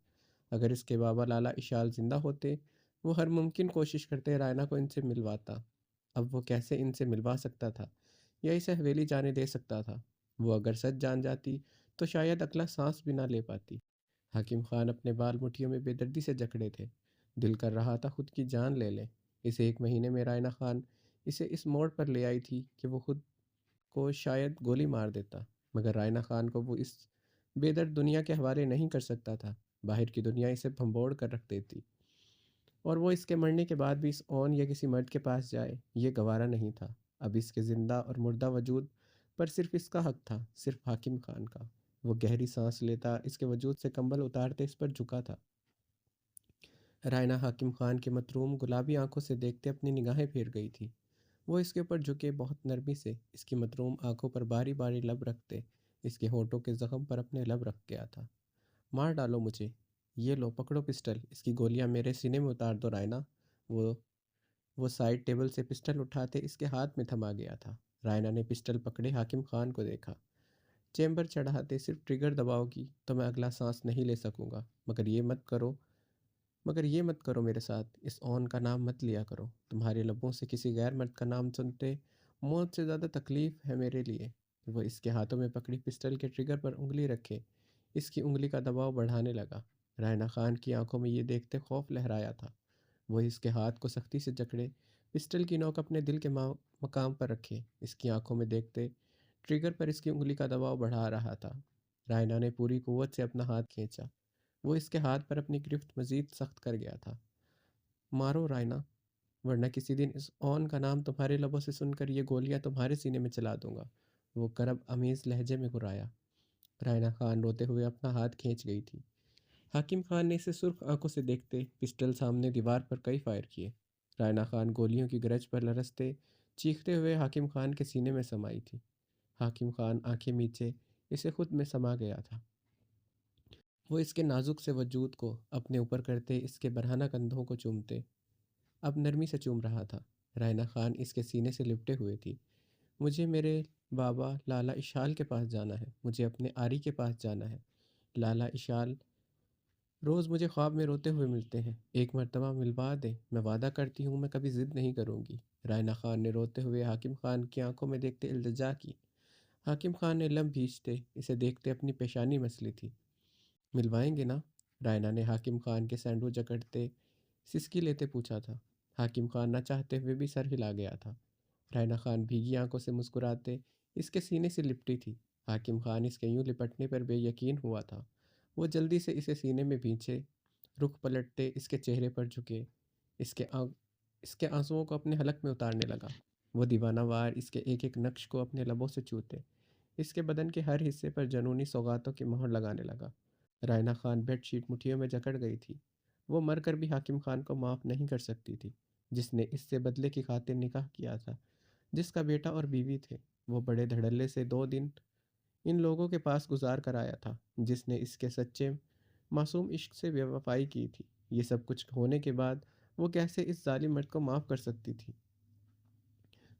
اگر اس کے بابا لالا اشال زندہ ہوتے، وہ ہر ممکن کوشش کرتے رائنا کو ان سے ملواتا۔ اب وہ کیسے ان سے ملوا سکتا تھا یا اسے حویلی جانے دے سکتا تھا؟ وہ اگر سچ جان جاتی تو شاید اگلا سانس بھی نہ لے پاتی۔ حاکم خان اپنے بال مٹھیوں میں بے دردی سے جکڑے تھے۔ دل کر رہا تھا خود کی جان لے لے۔ اسے 1 مہینے میں رائنا خان اسے اس موڑ پر لے آئی تھی کہ وہ خود کو شاید گولی مار دیتا، مگر رائنا خان کو وہ اس بے درد دنیا کے حوالے نہیں کر سکتا تھا۔ باہر کی دنیا اسے بھنبوڑ کر رکھ دیتی، اور وہ اس کے مرنے کے بعد بھی اس اون یا کسی مرد کے پاس جائے یہ گوارا نہیں تھا۔ اب اس کے زندہ اور مردہ وجود پر صرف اس کا حق تھا، صرف حاکم خان کا۔ وہ گہری سانس لیتا، اس کے وجود سے کمبل اتارتے اس پر جھکا تھا۔ رائنا حاکم خان کے متروم گلابی آنکھوں سے دیکھتے اپنی نگاہیں پھیر گئی تھی۔ وہ اس کے اوپر جھکے بہت نرمی سے اس کی متروم آنکھوں پر باری باری لب رکھتے اس کے ہونٹوں کے زخم پر اپنے لب رکھ گیا تھا۔ مار ڈالو مجھے، یہ لو پکڑو پسٹل، اس کی گولیاں میرے سینے میں اتار دو رائنا۔ وہ وہ سائڈ ٹیبل سے پسٹل اٹھاتے اس کے ہاتھ میں تھما گیا تھا۔ رائنا نے پسٹل پکڑے حاکم خان کو دیکھا۔ چیمبر چڑھاتے، صرف ٹریگر دباؤ گی تو میں اگلا سانس نہیں لے سکوں گا، مگر یہ مت کرو میرے ساتھ، اس اون کا نام مت لیا کرو۔ تمہارے لبوں سے کسی غیر مرد کا نام سنتے موت سے زیادہ تکلیف ہے میرے لیے۔ وہ اس کے ہاتھوں میں پکڑی پسٹل کے ٹریگر پر انگلی رکھے اس کی انگلی کا دباؤ بڑھانے لگا۔ رائنا خان کی آنکھوں میں یہ دیکھتے خوف لہرایا تھا۔ وہ اس کے ہاتھ کو سختی سے جکڑے پسٹل کی نوک اپنے دل کے مقام پر رکھے اس کی آنکھوں میں دیکھتے ٹریگر پر اس کی انگلی کا دباؤ بڑھا رہا تھا۔ رائنا نے پوری قوت سے اپنا ہاتھ کھینچا۔ وہ اس کے ہاتھ پر اپنی گرفت مزید سخت کر گیا تھا۔ مارو رائنا، ورنہ کسی دن اس اون کا نام تمہارے لبوں سے سن کر یہ گولیاں تمہارے سینے میں چلا دوں گا۔ وہ کرب امیز لہجے میں گرایا۔ رائنا خان روتے ہوئے اپنا ہاتھ کھینچ گئی تھی۔ حاکم خان نے اسے سرخ آنکھوں سے دیکھتے پسٹل سامنے دیوار پر کئی فائر کیے۔ رائنا خان گولیوں کی گرج پر لرزتے چیختے ہوئے حاکم خان کے سینے میں سمائی تھی۔ حاکم خان آنکھیں میچے اسے خود میں سما گیا تھا۔ وہ اس کے نازک سے وجود کو اپنے اوپر کرتے اس کے برہنہ کندھوں کو چومتے اب نرمی سے چوم رہا تھا۔ رائنا خان اس کے سینے سے لپٹے ہوئے تھی۔ مجھے میرے بابا لالا اشال کے پاس جانا ہے، مجھے اپنے آری کے پاس جانا ہے۔ لالا اشال روز مجھے خواب میں روتے ہوئے ملتے ہیں، 1 مرتبہ ملوا دیں، میں وعدہ کرتی ہوں میں کبھی ضد نہیں کروں گی۔ رائنا خان نے روتے ہوئے حاکم خان کی آنکھوں میں دیکھتے التجا کی۔ حاکم خان نے لب بھیجتے اسے دیکھتے اپنی پیشانی مسلی تھی۔ ملوائیں گے نا؟ رائنا نے حاکم خان کے سینڈو جکڑتے سسکی لیتے پوچھا تھا۔ حاکم خان نہ چاہتے ہوئے بھی سر ہلا گیا تھا۔ رائنا خان بھیگی آنکھوں سے مسکراتے اس کے سینے سے لپٹی تھی۔ حاکم خان اس کے یوں لپٹنے پر بے یقین ہوا تھا۔ وہ جلدی سے اسے سینے میں بھینچے، رخ پلٹتے اس کے چہرے پر جھکے اس کے آنسوؤں کو اپنے حلق میں اتارنے لگا۔ وہ دیوانہ وار اس کے ایک ایک نقش کو اپنے لبوں سے چھوتے اس کے بدن کے ہر حصے پر جنونی سوغاتوں کی مہر لگانے لگا۔ رائنا خان بیڈ شیٹ مٹھیوں میں جکڑ گئی تھی۔ وہ مر کر بھی حاکم خان کو معاف نہیں کر سکتی تھی، جس نے اس سے بدلے کی خاطر نکاح کیا تھا، جس کا بیٹا اور بیوی تھے۔ وہ بڑے دھڑلے سے 2 دن ان لوگوں کے پاس گزار کر آیا تھا، جس نے اس کے سچے معصوم عشق سے بے وفائی کی تھی۔ یہ سب کچھ ہونے کے بعد وہ کیسے اس ظالم مرد کو معاف کر سکتی تھی؟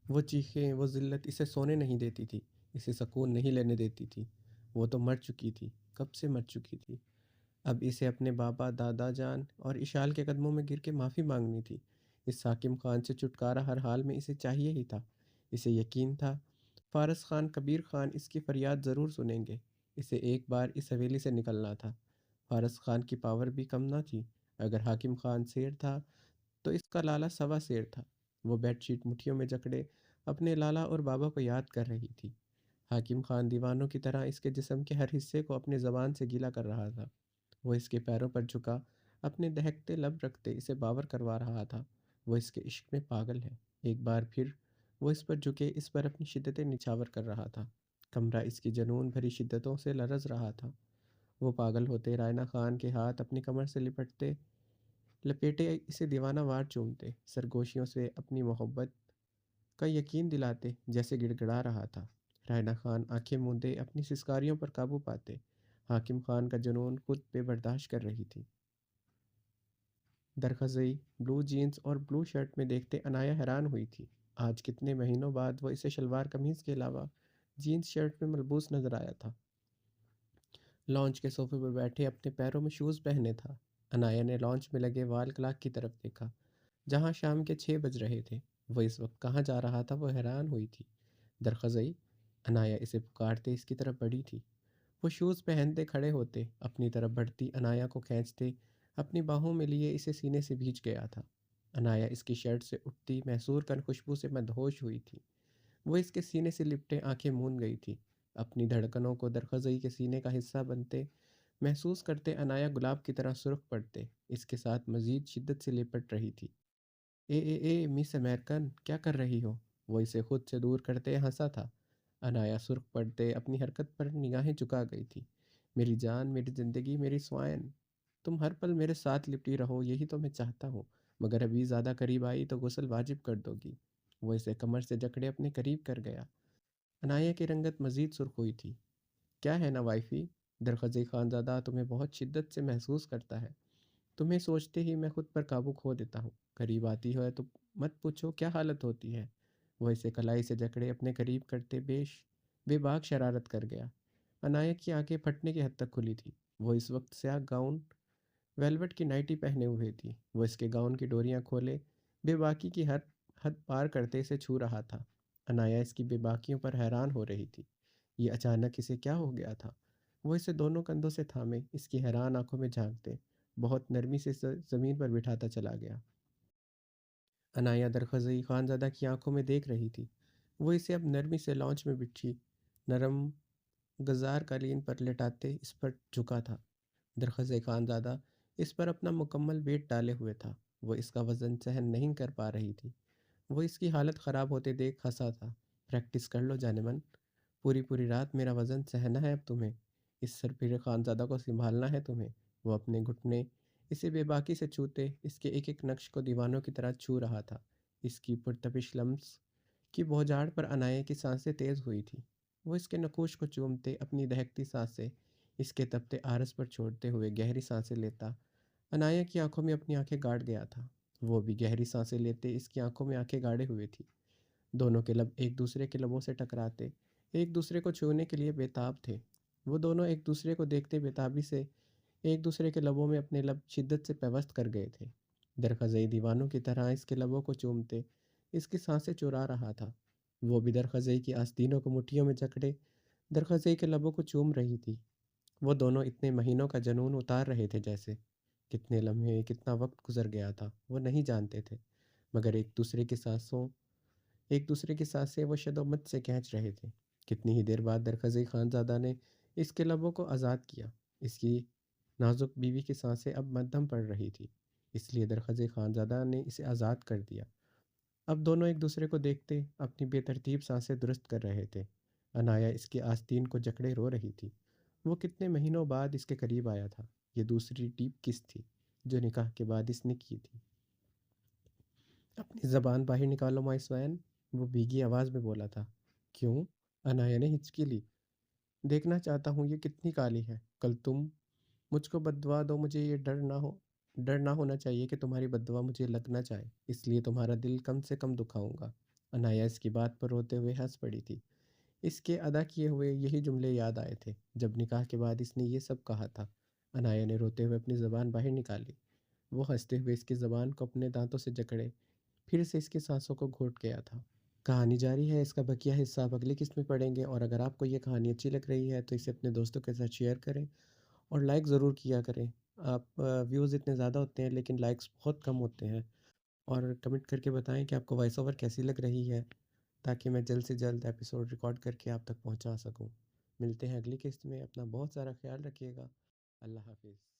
وہ چیخیں، وہ ذلت اسے سونے نہیں دیتی تھی، اسے سکون نہیں لینے دیتی تھی۔ وہ تو مر چکی تھی، کب سے مر چکی تھی۔ اب اسے اپنے بابا، دادا جان اور اشال کے قدموں میں گر کے معافی مانگنی تھی۔ اس حاکم خان سے چھٹکارا ہر حال میں اسے چاہیے ہی تھا۔ اسے یقین تھا فارس خان، کبیر خان اس کی فریاد ضرور سنیں گے۔ اسے ایک بار اس حویلی سے نکلنا تھا۔ فارس خان کی پاور بھی کم نہ تھی۔ اگر حاکم خان شیر تھا تو اس کا لالا 1.25 شیر تھا۔ وہ بیڈ شیٹ مٹھیوں میں جکڑے اپنے لالا اور بابا کو یاد کر رہی تھی۔ حاکم خان دیوانوں کی طرح اس کے جسم کے ہر حصے کو اپنی زبان سے گیلا کر رہا تھا۔ وہ اس کے پیروں پر جھکا، اپنے دہکتے لب رکھتے اسے باور کروا رہا تھا وہ اس کے عشق میں پاگل ہے۔ ایک بار پھر وہ اس پر جھکے اس پر اپنی شدتیں نچھاور کر رہا تھا۔ کمرہ اس کی جنون بھری شدتوں سے لرز رہا تھا۔ وہ پاگل ہوتے رائنا خان کے ہاتھ اپنی کمر سے لپیٹے اسے دیوانہ وار چومتے، سرگوشیوں سے اپنی محبت کا یقین دلاتے، جیسے گڑ گڑا رہا تھا۔ رائنا خان آنکھیں موندے اپنی سسکاریوں پر قابو پاتے۔ حاکم خان کا جنون خود پہ برداشت کر رہی تھی۔ درخزئی بلو جینز اور بلو شرٹ میں دیکھتے عنایا حیران ہوئی تھی۔ آج کتنے مہینوں بعد وہ اسے شلوار قمیض کے علاوہ جینز شرٹ میں ملبوس نظر آیا تھا۔ لانچ کے صوفے پر بیٹھے اپنے پیروں میں شوز پہنے تھا۔ عنایا نے لانچ میں لگے وال کلاک کی طرف دیکھا، جہاں شام کے 6 بج رہے تھے۔ وہ اس وقت کہاں جا رہا تھا وہ حیران ہوئی تھی۔ درخزئی، عنایا اسے پکارتے اس کی طرف بڑھی تھی۔ وہ شوز پہنتے کھڑے ہوتے، اپنی طرف بڑھتی عنایا کو کھینچتے اپنی باہوں میں لیے اسے سینے سے بھیج گیا تھا۔ عنایا اس کی شرٹ سے اٹھتی محصور کن خوشبو سے مدہوش ہوئی تھی۔ وہ اس کے سینے سے لپٹے آنکھیں مون گئی تھی، اپنی دھڑکنوں کو درخزئی کے سینے کا حصہ بنتے محسوس کرتے عنایا گلاب کی طرح سرخ پڑتے اس کے ساتھ مزید شدت سے لپٹ رہی تھی۔ اے مس امریکن، کیا کر رہی ہو؟ وہ اسے خود سے دور کرتے ہنسا تھا۔ عنایا سرخ پڑتے اپنی حرکت پر نگاہیں چکا گئی تھی۔ میری جان، میری زندگی، میری سوائن، تم ہر پل میرے ساتھ لپٹی رہو، یہی تو میں چاہتا ہوں، مگر ابھی زیادہ قریب آئی تو غسل واجب کر دو گی۔ وہ اسے کمر سے جکڑے اپنے قریب کر گیا۔ عنایا کی رنگت مزید سرخ ہوئی تھی۔ کیا ہے نا وائفی، درخزئی خانزادہ تمہیں بہت شدت سے محسوس کرتا ہے۔ تمہیں سوچتے ہی میں خود پر قابو کھو دیتا ہوں۔ قریب آتی ہو تو مت پوچھو کیا حالت ہوتی ہے۔ وہ اسے کلائی سے جکڑے اپنے قریب کرتے بے باک شرارت کر گیا۔ عنایا کی آنکھیں پھٹنے کی حد تک کھلی تھی۔ وہ اس وقت سیاہ گاؤن ویلوٹ کی نائٹی پہنے ہوئے تھی۔ وہ اس کے گاؤن کی ڈوریاں کھولے بے باکی کی ہر حد پار کرتے اسے چھو رہا تھا۔ عنایا اس کی بے باکیوں پر حیران ہو رہی تھی۔ یہ اچانک اسے کیا ہو گیا تھا؟ وہ اسے دونوں کندھوں سے تھامے اس کی حیران آنکھوں میں جھانکتے بہت نرمی سے زمین پر بٹھاتا چلا گیا۔ عنایا درخزئی خانزادہ کی آنکھوں میں دیکھ رہی تھی۔ وہ اسے اب نرمی سے لانچ میں بچھی نرم گزار قالین پر لٹاتے اس پر جھکا تھا۔ درخزئی خانزادہ اس پر اپنا مکمل ویٹ ڈالے ہوئے تھا۔ وہ اس کا وزن سہن نہیں کر پا رہی تھی۔ وہ اس کی حالت خراب ہوتے دیکھ ہنسا تھا۔ پریکٹس کر لو جانے من، پوری رات میرا وزن سہنا ہے اب تمہیں، اس سرپیر خانزادہ کو سنبھالنا ہے تمہیں۔ وہ اپنے گھٹنے اسے بے باکی سے چھوتے اس کے ایک ایک نقش کو دیوانوں کی طرح چھو رہا تھا۔ اس کی پرتپش لمس کی بہجاڑ پر عنایا کی سانسیں تیز ہوئی تھی۔ وہ اس کے نقوش کو چومتے اپنی دہکتی سانسیں اس کے تپتے آرس پر چھوڑتے ہوئے گہری سانسیں لیتا عنایا کی آنکھوں میں اپنی آنکھیں گاڑ گیا تھا۔ وہ بھی گہری سانسیں لیتے اس کی آنکھوں میں آنکھیں گاڑے ہوئے تھی۔ دونوں کے لب ایک دوسرے کے لبوں سے ٹکراتے ایک دوسرے کو چھونے کے لیے بےتاب تھے۔ وہ دونوں ایک دوسرے کو دیکھتے بےتابی سے ایک دوسرے کے لبوں میں اپنے لب شدت سے پیوست کر گئے تھے۔ درخزئی دیوانوں کی طرح اس کے لبوں کو چومتے اس کی سانسیں چرا رہا تھا۔ وہ بھی درخزئی کی آستینوں کو مٹھیوں میں جکڑے درخزئی کے لبوں کو چوم رہی تھی۔ وہ دونوں اتنے مہینوں کا جنون اتار رہے تھے جیسے کتنے لمحے کتنا وقت گزر گیا تھا وہ نہیں جانتے تھے، مگر ایک دوسرے کی سانسیں وہ شد و مت سے کھینچ رہے تھے۔ کتنی ہی دیر بعد درخزئی خانزادہ نے اس کے لبوں کو آزاد کیا۔ اس کی نازک بیوی کی سانسیں اب مدھم پڑ رہی تھی، اس لیے درخزئی خانزادہ نے اسے آزاد کر دیا۔ اب دونوں ایک دوسرے کو دیکھتے اپنی بے ترتیب سانسیں درست کر رہے تھے۔ عنایا اس کی آستین کو جکڑے رو رہی تھی۔ وہ کتنے مہینوں بعد اس کے قریب آیا تھا۔ یہ دوسری ڈیپ کس تھی جو نکاح کے بعد اس نے کی تھی۔ اپنی زبان باہر نکالو مائی سوین، وہ بھیگی آواز میں بولا تھا۔ کیوں؟ عنایا نے ہچکی لی۔ دیکھنا چاہتا ہوں یہ کتنی کالی ہے۔ کل تم مجھ کو بددعا دو، مجھے یہ ڈر نہ ہونا چاہیے کہ تمہاری بددعا مجھے لگ نہ جائے، اس لیے تمہارا دل کم سے کم دکھاؤں گا۔ عنایا اس کی بات پر روتے ہوئے ہنس پڑی تھی۔ اس کے ادا کیے ہوئے یہی جملے یاد آئے تھے جب نکاح کے بعد اس نے یہ سب کہا تھا۔ عنایا نے روتے ہوئے اپنی زبان باہر نکالی۔ وہ ہنستے ہوئے اس کی زبان کو اپنے دانتوں سے جکڑے پھر سے اس کی سانسوں کو گھونٹ گیا تھا۔ کہانی جاری ہے، اس کا بقیہ حصہ آپ اگلی قسط میں پڑھیں گے، اور اگر آپ کو یہ کہانی اچھی لگ رہی ہے تو اسے اپنے دوستوں کے ساتھ شیئر کریں اور لائک ضرور کیا کریں۔ آپ ویوز اتنے زیادہ ہوتے ہیں لیکن لائکس بہت کم ہوتے ہیں، اور کمنٹ کر کے بتائیں کہ آپ کو وائس اوور کیسی لگ رہی ہے، تاکہ میں جلد سے جلد ایپیسوڈ ریکارڈ کر کے آپ تک پہنچا سکوں۔ ملتے ہیں اگلی قسط میں، اپنا بہت سارا خیال رکھیے گا۔ اللہ حافظ۔